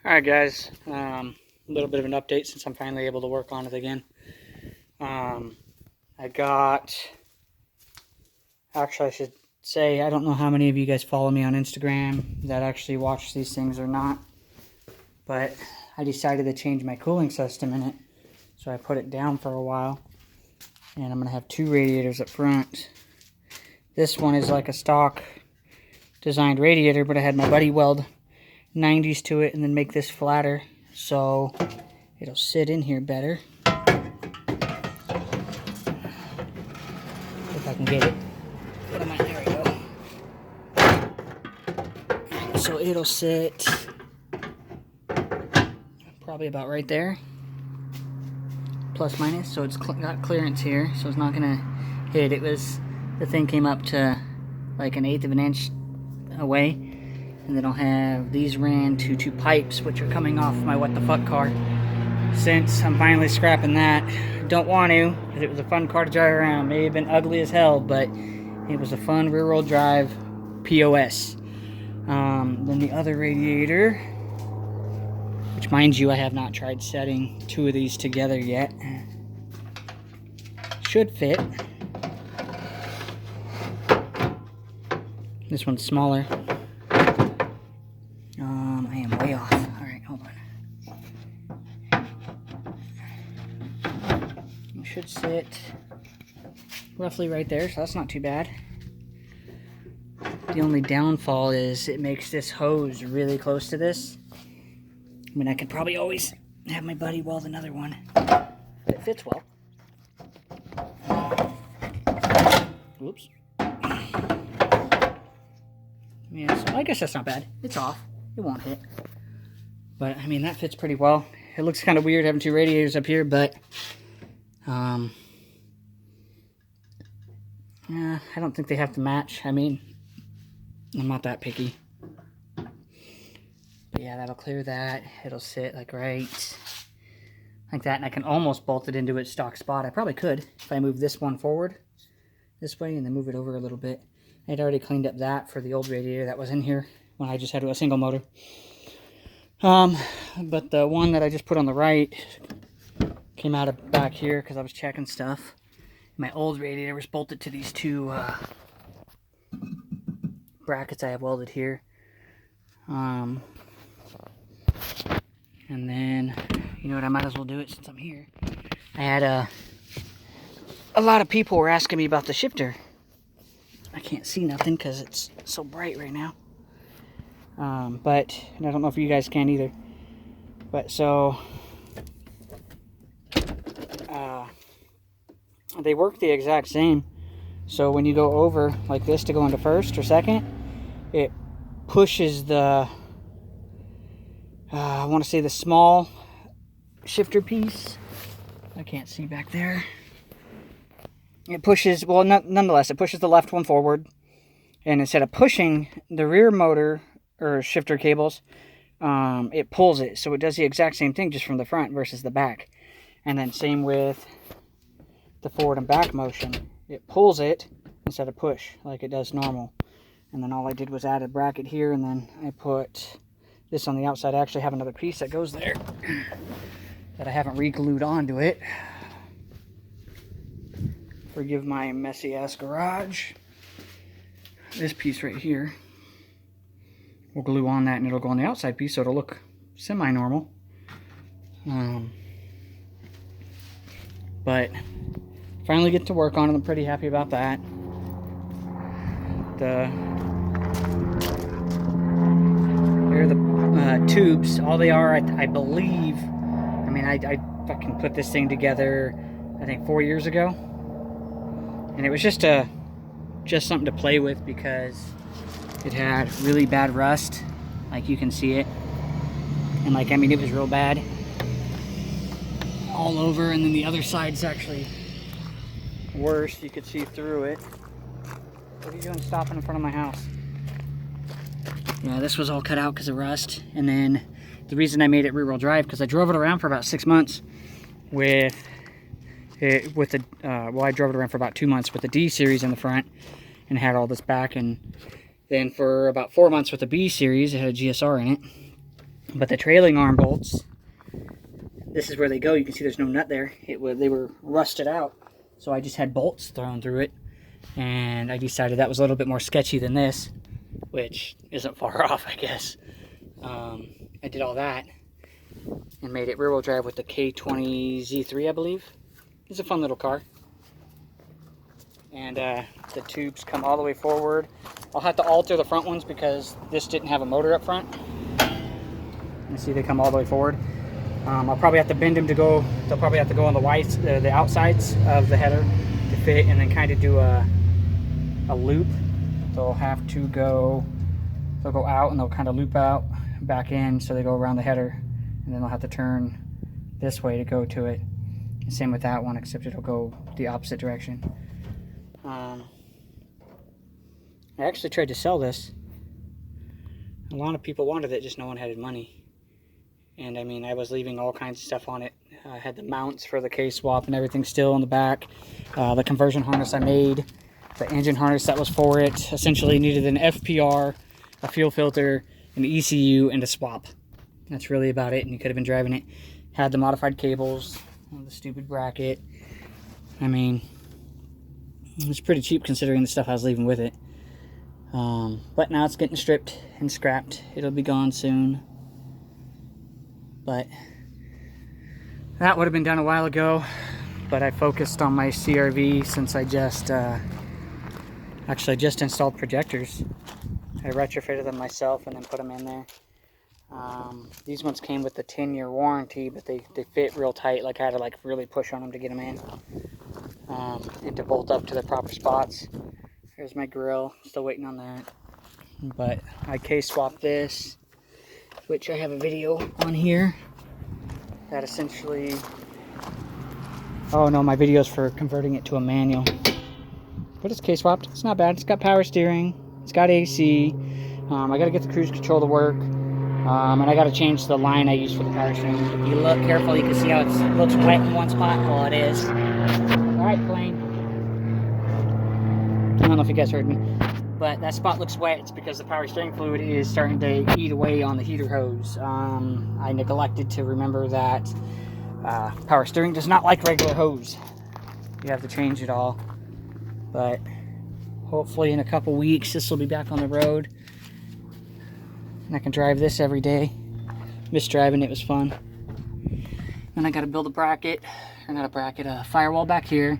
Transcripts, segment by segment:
Alright guys, a little bit of an update since I'm finally able to work on it again. Actually I should say, I don't know how many of you guys follow me on Instagram that actually watch these things or not, but I decided to change my cooling system in it, so I put it down for a while, and I'm going to have two radiators up front. This one is like a stock designed radiator, but I had my buddy weld 90s to it and then make this flatter so it'll sit in here better. If I can get it. There we go. So it'll sit probably about right there, plus minus, so it's got clearance here, so it's not gonna hit. The thing came up to like 1/8 of an inch away. And then I'll have these ran to two pipes, which are coming off my what the fuck car. Since I'm finally scrapping that, don't want to, because it was a fun car to drive around. May have been ugly as hell, but it was a fun rear-wheel drive POS. Then the other radiator, which mind you, I have not tried setting two of these together yet. Should fit. This one's smaller. I am way off. Alright, hold on. It should sit roughly right there, so that's not too bad. The only downfall is it makes this hose really close to this. I mean, I could probably always have my buddy weld another one. It fits well. Whoops. Yeah, so I guess that's not bad. It's off. It won't hit. But, I mean, that fits pretty well. It looks kind of weird having two radiators up here, but yeah, I don't think they have to match. I mean, I'm not that picky. But yeah, that'll clear that. It'll sit like right like that, and I can almost bolt it into its stock spot. I probably could if I move this one forward this way and then move it over a little bit. I'd already cleaned up that for the old radiator that was in here when I just had a single motor. But the one that I just put on the right came out of back here because I was checking stuff. My old radiator was bolted to these two brackets I have welded here. And then, you know what, I might as well do it since I'm here. I had a lot of people were asking me about the shifter. I can't see nothing because it's so bright right now. But and I don't know if you guys can either. But so they work the exact same. So when you go over like this to go into first or second, it pushes the I want to say the small shifter piece. I can't see back there. It pushes, well, nonetheless, it pushes the left one forward. And instead of pushing the rear motor or shifter cables, it pulls it. So it does the exact same thing just from the front versus the back. And then same with the forward and back motion. It pulls it instead of push like it does normal. And then all I did was add a bracket here, and then I put this on the outside. I actually have another piece that goes there that I haven't re-glued onto it. Forgive my messy ass garage. This piece right here, we'll glue on that and it'll go on the outside piece so it'll look semi-normal. But finally get to work on it. I'm pretty happy about that. Here are the tubes. All they are, I believe, I mean, I fucking put this thing together, I think 4 years ago. And it was just something to play with because it had really bad rust, like you can see it. And like, I mean, it was real bad all over, and then the other side's actually worse. You could see through it. What are you doing stopping in front of my house? Yeah, this was all cut out because of rust. And then the reason I made it rear-wheel drive, because I drove it around for about 6 months with well, I drove it around for about 2 months with the D series in the front and had all this back, and then for about 4 months with the B series, it had a GSR in it. But the trailing arm bolts, this is where they go. You can see there's no nut there. They were rusted out. So I just had bolts thrown through it. And I decided that was a little bit more sketchy than this, which isn't far off, I guess. I did all that and made it rear-wheel drive with the K20 Z3, I believe. It's a fun little car. And the tubes come all the way forward. I'll have to alter the front ones because this didn't have a motor up front. You see they come all the way forward. I'll probably have to bend them to go. They'll probably have to go on the outsides of the header to fit, and then kind of do a loop. They'll have to go. They'll go out and they'll kind of loop out back in, so they go around the header, and then they'll have to turn this way to go to it. And same with that one, except it'll go the opposite direction. I actually tried to sell this. A lot of people wanted it, just no one had money. And I mean, I was leaving all kinds of stuff on it. I had the mounts for the K-swap and everything still in the back. The conversion harness I made. The engine harness that was for it. Essentially needed an FPR, a fuel filter, an ECU, and a swap. That's really about it, and you could have been driving it. Had the modified cables, the stupid bracket. I mean, it was pretty cheap considering the stuff I was leaving with it. But now it's getting stripped and scrapped. It'll be gone soon. But that would have been done a while ago. But I focused on my CRV since I just installed projectors. I retrofitted them myself and then put them in there. These ones came with the 10-year warranty, but they fit real tight. Like I had to really push on them to get them in. And to bolt up to the proper spots. Here's my grill, still waiting on that. But I K-swapped this, which I have a video on here. That essentially, oh no, my video's for converting it to a manual. But it's K-swapped, it's not bad. It's got power steering, it's got AC. I gotta get the cruise control to work. And I gotta change the line I use for the power steering. If you look careful, you can see how it looks wet in one spot. Well, it is. Alright, plane. I don't know if you guys heard me, but that spot looks wet. It's because the power steering fluid is starting to eat away on the heater hose. I neglected to remember that power steering does not like regular hose. You have to change it all. But hopefully in a couple weeks this will be back on the road. And I can drive this every day. Missed driving, it was fun. Then I gotta build a bracket, or not a bracket, a firewall back here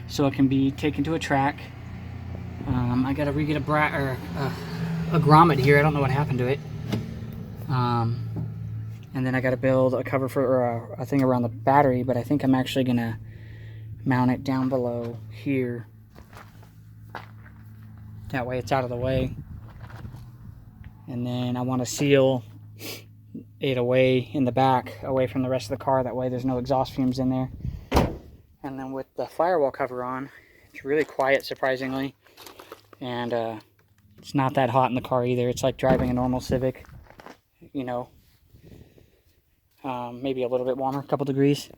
so it can be taken to a track. I gotta re-get a grommet here. I don't know what happened to it. And then I gotta build a cover for a thing around the battery, but I think I'm actually gonna mount it down below here. That way it's out of the way. And then I want to seal it away in the back, away from the rest of the car. That way there's no exhaust fumes in there. And then with the firewall cover on, it's really quiet, surprisingly. And it's not that hot in the car either. It's like driving a normal Civic, you know. Maybe a little bit warmer, a couple degrees.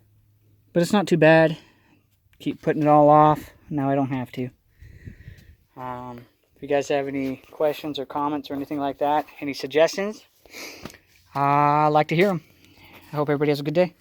But it's not too bad. Keep putting it all off. Now I don't have to. If you guys have any questions or comments or anything like that, any suggestions, I'd like to hear them. I hope everybody has a good day.